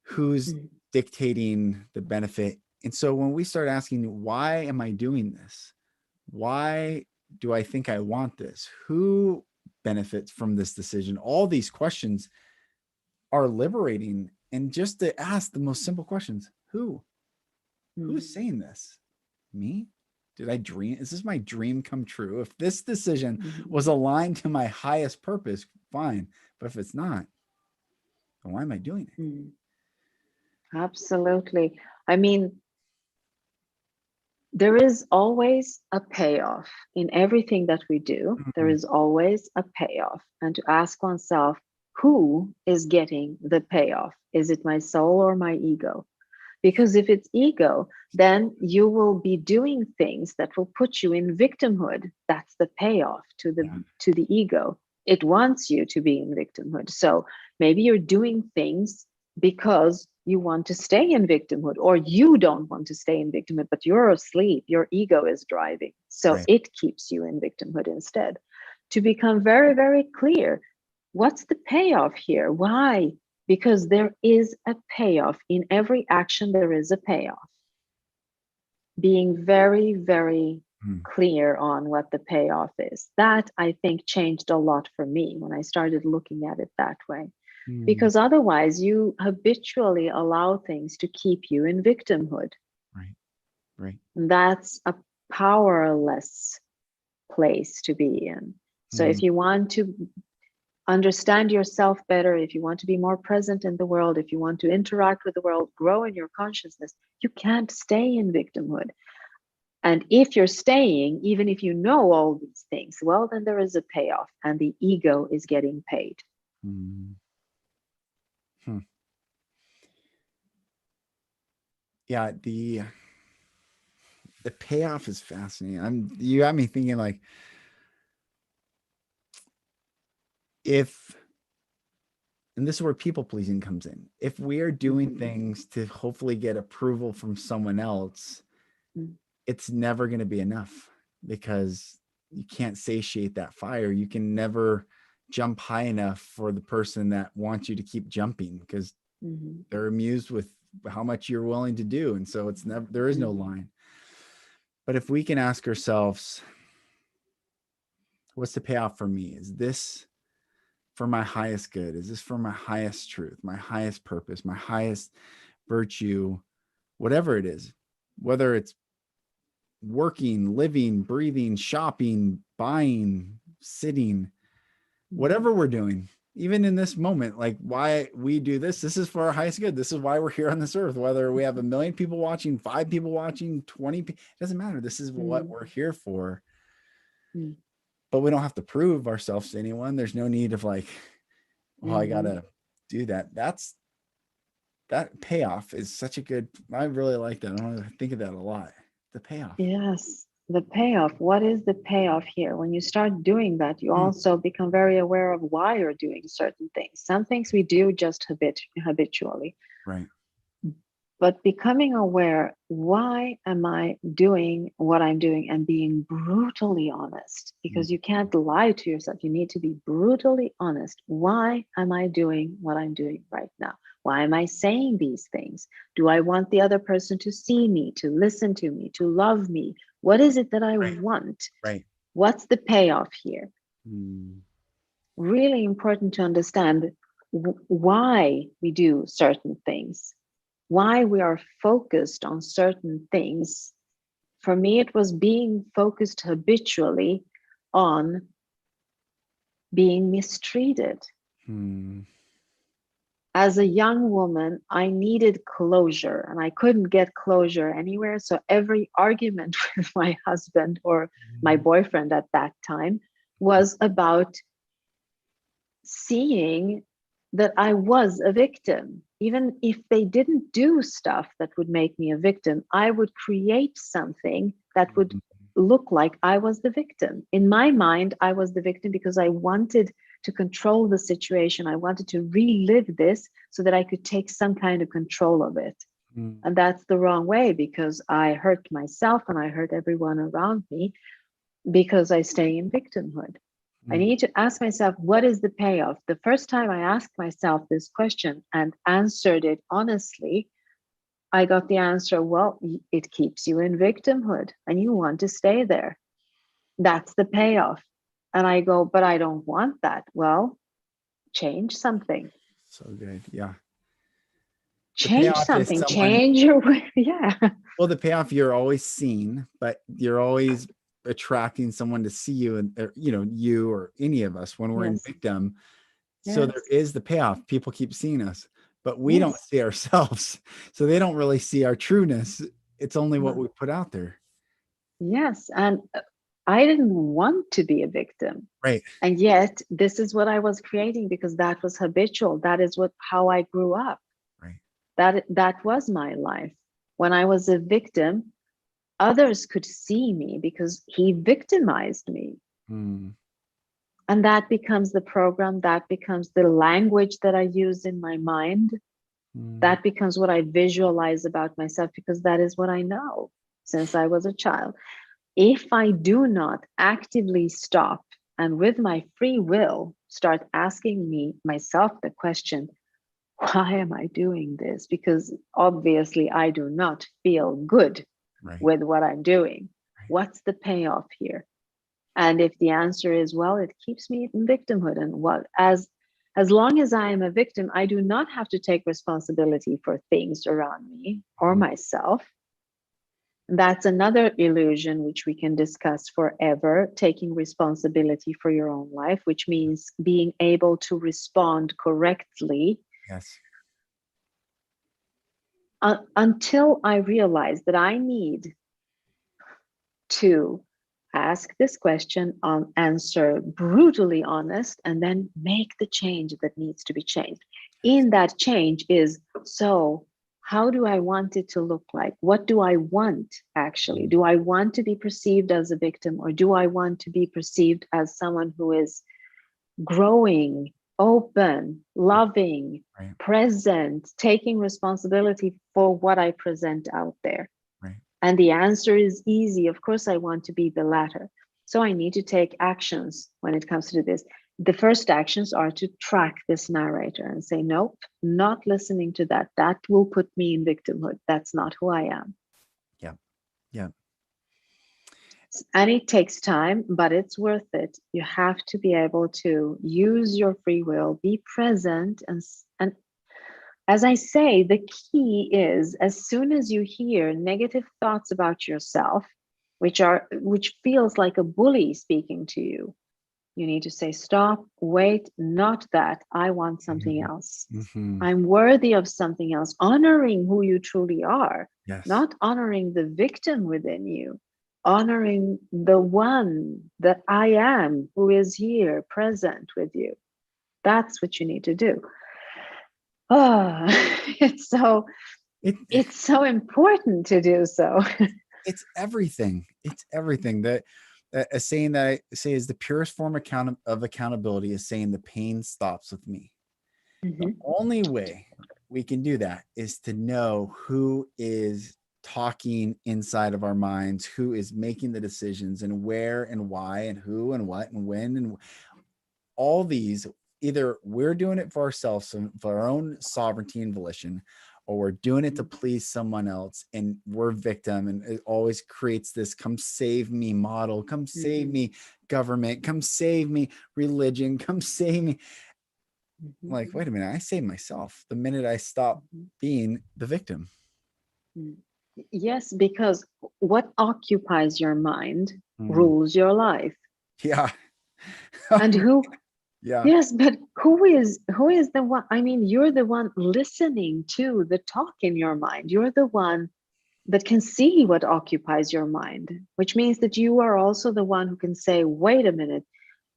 Who's Mm-hmm. dictating the benefit? And so when we start asking, why am I doing this? Why do I think I want this? Who benefits from this decision? All these questions are liberating. And just to ask the most simple questions: who is saying this? Me? Did I dream? Is this my dream come true? If this decision Mm-hmm. was aligned to my highest purpose, fine. But if it's not, then why am I doing it? Absolutely. I mean, there is always a payoff in everything that we do. There Mm-hmm. is always a payoff. And to ask oneself, who is getting the payoff? Is it my soul or my ego? Because if it's ego, then you will be doing things that will put you in victimhood. That's the payoff to Yeah. the ego. It wants you to be in victimhood. So maybe you're doing things because you want to stay in victimhood, or you don't want to stay in victimhood, but you're asleep. Your ego is driving. So Right. it keeps you in victimhood instead. To become very, very clear, what's the payoff here? Why? Because there is a payoff. In every action, there is a payoff. Being very, very Mm-hmm. clear on what the payoff is. That I think changed a lot for me when I started looking at it that way. Because otherwise, you habitually allow things to keep you in victimhood. Right. Right. And that's a powerless place to be in. So Mm-hmm. if you want to understand yourself better, if you want to be more present in the world, if you want to interact with the world, grow in your consciousness, you can't stay in victimhood. And if you're staying, even if you know all these things, well, then there is a payoff and the ego is getting paid. Mm-hmm. Yeah, the payoff is fascinating. You got me thinking, like, if, and this is where people pleasing comes in. If we are doing things to hopefully get approval from someone else, it's never going to be enough, because you can't satiate that fire. You can never jump high enough for the person that wants you to keep jumping, because they're amused with how much you're willing to do. And so it's never, there is no line. But if we can ask ourselves, what's the payoff for me? Is this for my highest good? Is this for my highest truth, my highest purpose, my highest virtue, whatever it is, whether it's working, living, breathing, shopping, buying, sitting, whatever we're doing, even in this moment, like why we do this is for our highest good. This is why we're here on this earth, whether we have 1 million people watching, 5 people watching, 20 people, it doesn't matter. This is what we're here for. But we don't have to prove ourselves to anyone. There's no need of like, oh, I gotta do that. That payoff is such a good, I really like that. I want to think of that a lot. The payoff. Yes, the payoff. What is the payoff here? When you start doing that, you also become very aware of why you're doing certain things. Some things we do just habitually. Right. But becoming aware, why am I doing what I'm doing, and being brutally honest, because you can't lie to yourself. You need to be brutally honest. Why am I doing what I'm doing right now? Why am I saying these things? Do I want the other person to see me, to listen to me, to love me? What is it that I want? Right. What's the payoff here? Mm. Really important to understand why we do certain things, why we are focused on certain things. For me, it was being focused habitually on being mistreated. Hmm. As a young woman, I needed closure, and I couldn't get closure anywhere. So every argument with my husband, or my boyfriend at that time, was about seeing that I was a victim. Even if they didn't do stuff that would make me a victim, I would create something that would look like I was the victim. In my mind, I was the victim because I wanted to control the situation. I wanted to relive this so that I could take some kind of control of it. And that's the wrong way, because I hurt myself and I hurt everyone around me because I stay in victimhood. I need to ask myself, what is the payoff? The first time I asked myself this question and answered it honestly, I got the answer, well, it keeps you in victimhood and you want to stay there. That's the payoff. And I go, but I don't want that. Well, change something. So good. Yeah. Change something. Change your way. Yeah. Well, the payoff, you're always seen, but you're always attracting someone to see you, and you or any of us when we're in victim. So there is the payoff. People keep seeing us, but we don't see ourselves. So they don't really see our trueness. It's only what we put out there. Yes. And I didn't want to be a victim. Right. And yet this is what I was creating, because that was habitual. That is how I grew up. Right. That was my life. When I was a victim, others could see me because he victimized me. And that becomes the program, that becomes the language that I use in my mind. That becomes what I visualize about myself, because that is what I know since I was a child. If I do not actively stop and with my free will start asking myself the question, why am I doing this? Because obviously I do not feel good with what I'm doing. What's the payoff here? And if the answer is, well, it keeps me in victimhood, and as long as I am a victim, I do not have to take responsibility for things around me or myself. That's another illusion which we can discuss forever, taking responsibility for your own life, which means being able to respond correctly. Yes. Until I realize that I need to ask this question, answer brutally honest, and then make the change that needs to be changed. In that change is, so how do I want it to look like? What do I want actually? Do I want to be perceived as a victim, or do I want to be perceived as someone who is growing, open, loving, present, taking responsibility for what I present out there? And the answer is easy. Of course, I want to be the latter. So I need to take actions when it comes to this. The first actions are to track this narrator and say, nope, not listening to that. That will put me in victimhood. That's not who I am. Yeah. Yeah. And it takes time, but it's worth it. You have to be able to use your free will, be present, and as I say, the key is, as soon as you hear negative thoughts about yourself, which feels like a bully speaking to you, you need to say, stop, wait, not that. I want something else. I'm worthy of something else, honoring who you truly are, not honoring the victim within you, honoring the one that I am, who is here present with you. That's what you need to do. Oh, it's so It it's so important to do so. it's everything. It's everything. That a saying that I say is the purest form of accountability is saying the pain stops with me. The Mhm. only way we can do that is to know who is talking inside of our minds, who is making the decisions, and where and why and who and what and when, and all these. Either we're doing it for ourselves, for our own sovereignty and volition, or we're doing it to please someone else and we're victim, and it always creates this come save me model, come save Mhm. me government, come save me religion, come save me. Mhm. Like, wait a minute, I saved myself the minute I stop Mhm. being the victim. Mm. Yes, because what occupies your mind Mm. rules your life. Yeah. And who, Yeah. yes, but who is the one? I mean, you're the one listening to the talk in your mind. You're the one that can see what occupies your mind, which means that you are also the one who can say, wait a minute,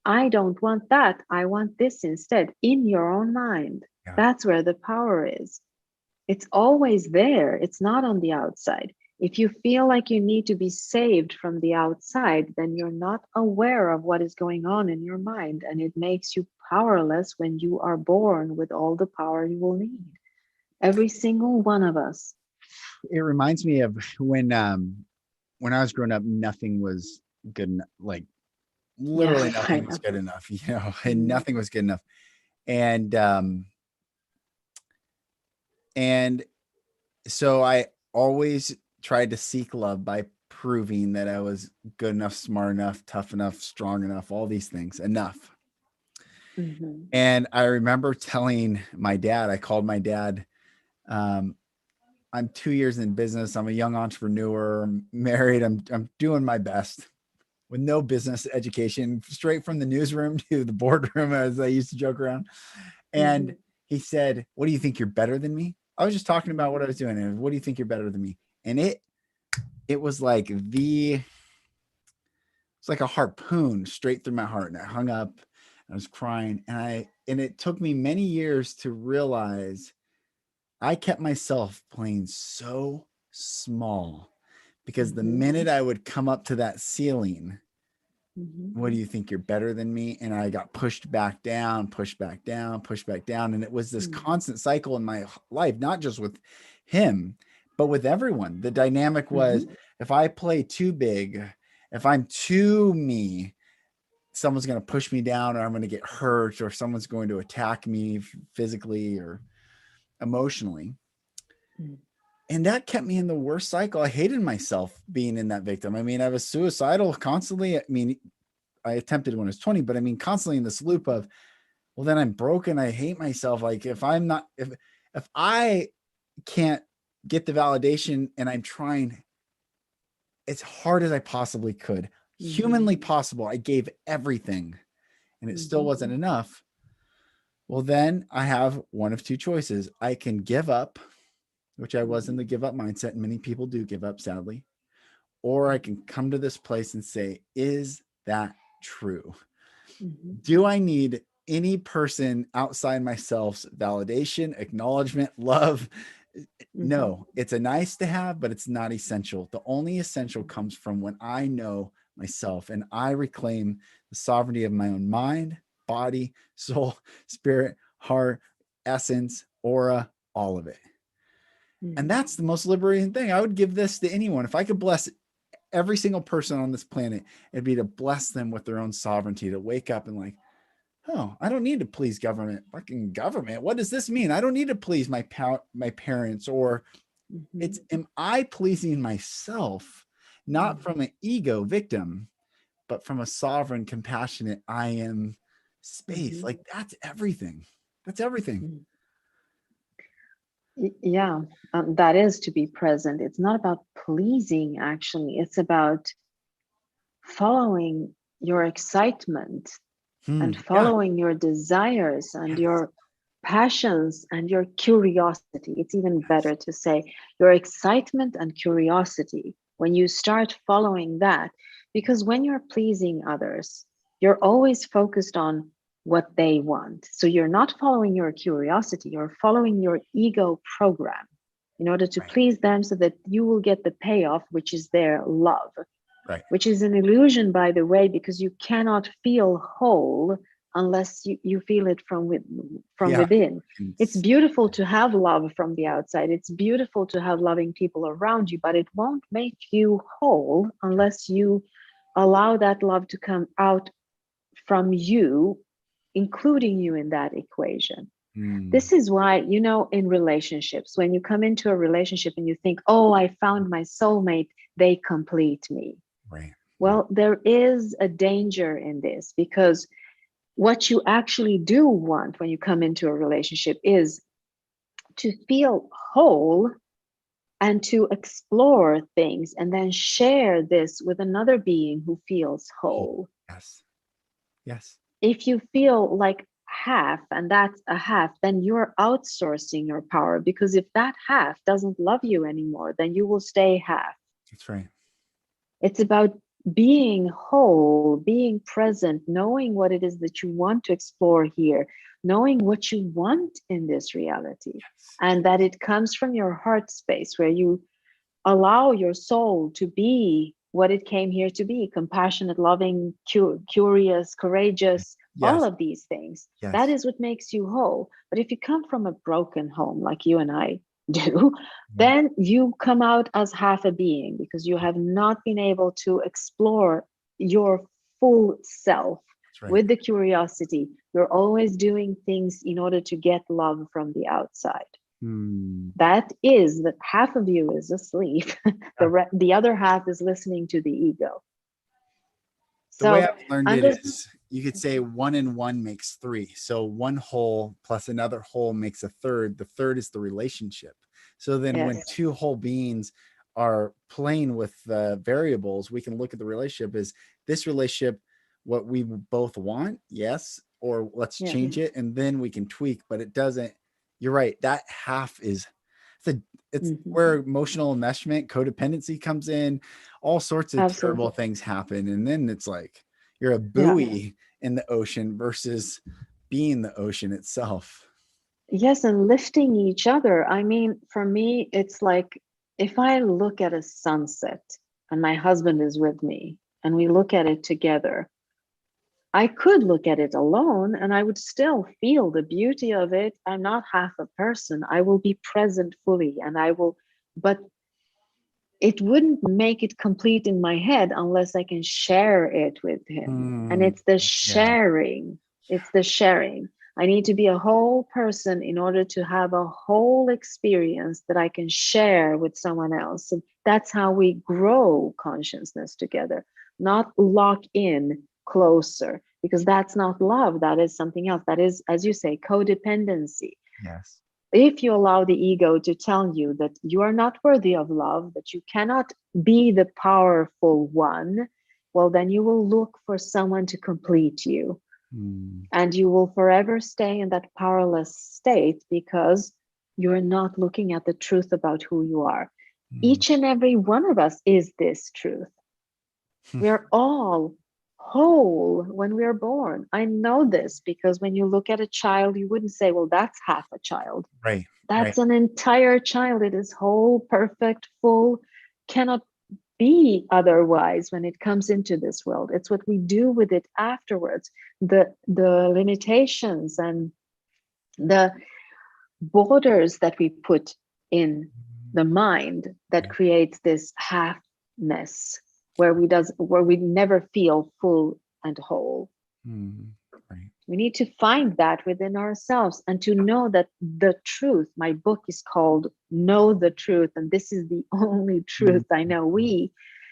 I don't want that. I want this instead in your own mind. Yeah. That's where the power is. It's always there, it's not on the outside. If you feel like you need to be saved from the outside, then you're not aware of what is going on in your mind, and it makes you powerless when you are born with all the power you will need. Every single one of us. It reminds me of when I was growing up, nothing was good enough. Like Yeah, literally I nothing was know. good enough, and Mm, nothing was good enough. And and so I always tried to seek love by proving that I was good enough, smart enough, tough enough, strong enough, all these things enough. mhm, And I remember telling my dad, I called my dad, um, I'm 2 years in business. I'm a young entrepreneur. I'm married. I'm doing my best with no business education, straight from the newsroom to the boardroom, as I used to joke around. And mhm, he said, "What do you think? You're better than me?" I was just talking about what I was doing, and what do you think you're better than me? And it was like it's like a harpoon straight through my heart, and I hung up. I was crying, and it took me many years to realize I kept myself playing so small because the mhm, minute I would come up to that ceiling, mhm, what do you think? You're better than me? And I got pushed back down, pushed back down, pushed back down. And it was this mhm, constant cycle in my life, not just with him, but with everyone. The dynamic was mhm, if I play too big, if I'm too me, someone's going to push me down, or I'm going to get hurt, or someone's going to attack me physically or emotionally. mhm, And that kept me in the worst cycle. I hated myself being in that victim. I mean, I was suicidal constantly. I mean, I attempted when I was 20, but I mean, constantly in this loop of, well, then I'm broken. I hate myself. Like if I can't get the validation and I'm trying as hard as I possibly could, mhm, humanly possible, I gave everything and it still mhm, wasn't enough. Well, then I have one of two choices. I can give up, which I was in the give up mindset, and many people do give up, sadly, or I can come to this place and say, is that true? mhm, Do I need any person outside myself's validation, acknowledgement, love? mhm, No, it's a nice to have, but it's not essential. The only essential comes from when I know myself and I reclaim the sovereignty of my own mind, body, soul, spirit, heart, essence, aura, all of it. And mhm, that's the most liberating thing. I would give this to anyone. If I could bless every single person on this planet, it'd be to bless them with their own sovereignty, to wake up and like, oh, I don't need to please government. Fucking government. What does this mean? I don't need to please my parents, or mhm, it's am I pleasing myself, not mhm, from an ego victim, but from a sovereign, compassionate I am space. mhm, Like that's everything. That's everything. mhm. Yeah, that is to be present. It's not about pleasing, actually. It's about following your excitement and Yeah. following your desires and Yes. your passions and your curiosity. It's even better to say your excitement and curiosity when you start following that. Because when you're pleasing others, you're always focused on what they want. So you're not following your curiosity, you're following your ego program in order to please them so that you will get the payoff, which is their love, which is an illusion, by the way, because you cannot feel whole unless you feel it from within. It's beautiful to have love from the outside. It's beautiful to have loving people around you, but it won't make you whole unless you allow that love to come out from you, including you in that equation. This is why, you know, in relationships, when you come into a relationship and you think, oh, I found my soulmate, they complete me. Well, there is a danger in this, because what you actually do want when you come into a relationship is to feel whole and to explore things and then share this with another being who feels whole. Yes. If you feel like half and that's a half, then you're outsourcing your power, because if that half doesn't love you anymore, then you will stay half. That's right. It's about being whole, being present, knowing what it is that you want to explore here, knowing what you want in this reality, and that it comes from your heart space, where you allow your soul to be what it came here to be: compassionate, loving, curious, courageous, all of these things. That is what makes you whole. But if you come from a broken home, like you and I do, then you come out as half a being, because you have not been able to explore your full self with the curiosity. You're always doing things in order to get love from the outside. That is that half of you is asleep. The other half is listening to the ego. The way I've learned it is, you could say 1 and 1 makes 3. So one whole plus another whole makes a third. The third is the relationship. So then when two whole beings are playing with the variables, we can look at the relationship as this relationship, what we both want, yes, or let's change it, and then we can tweak, but it doesn't. You're right. That half is, it's where emotional enmeshment, codependency comes in. All sorts of terrible things happen. And then it's like you're a buoy in the ocean versus being the ocean itself. Yes, and lifting each other. I mean, for me, it's like if I look at a sunset and my husband is with me and we look at it together, I could look at it alone and I would still feel the beauty of it. I'm not half a person. I will be present fully, and I will, but it wouldn't make it complete in my head unless I can share it with him. And it's the sharing. It's the sharing. I need to be a whole person in order to have a whole experience that I can share with someone else. And that's how we grow consciousness together, not lock in closer, because that's not love. That is something else. That is, as you say, codependency. Yes. If you allow the ego to tell you that you are not worthy of love, that you cannot be the powerful one, well, then you will look for someone to complete you. And you will forever stay in that powerless state, because you're not looking at the truth about who you are. Each and every one of us is this truth. We're all whole when we're born. I know this because when you look at a child, you wouldn't say, well, that's half a child. That's an entire child. It is whole, perfect, full, cannot be otherwise when it comes into this world. It's what we do with it afterwards, the limitations and the borders that we put in the mind that creates this halfness, where we never feel full and whole. We need to find that within ourselves and to know that the truth. My book is called Know the Truth, and this is the only truth I know.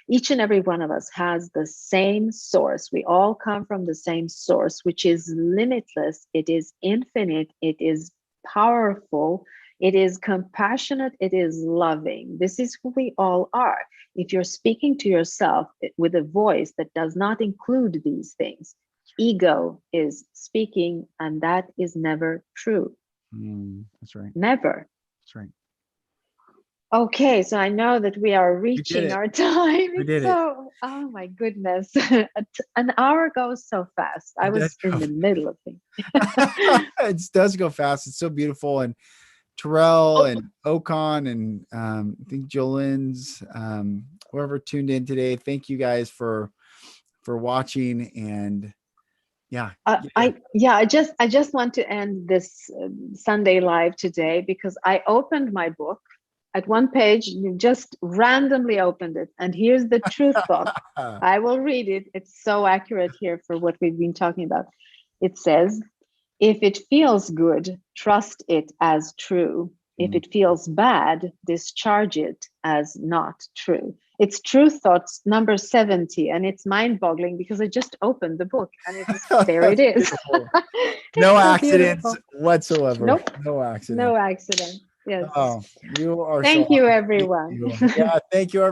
Each and every one of us has the same source. We all come from the same source, which is limitless. It is infinite. It is powerful. It is compassionate. It is loving. This is who we all are. If you're speaking to yourself with a voice that does not include these things, ego is speaking, and that is never true. That's right. Never. That's right. Okay, so I know that we are We did reaching it. our time. We It's did it. so, oh my goodness. An hour goes so fast. I It does was in go. the middle of things. It does go fast. It's so beautiful. And Terrell Oh, and Ocon and I think Jolene's, whoever tuned in today. Thank you guys for watching. And yeah, I just want to end this Sunday live today because I opened my book at one page, you just randomly opened it, and here's the truth book. I will read it. It's so accurate here for what we've been talking about. It says, if it feels good, trust it as true. If it feels bad, discharge it as not true. It's Truth Thoughts number 70, and it's mind-boggling because I just opened the book and there it is. No It's so accidents beautiful. whatsoever. Nope, No accident. no accident. Yes. Oh, you are so Thank you, awesome. Thank everyone. you. Yeah, thank you, everyone.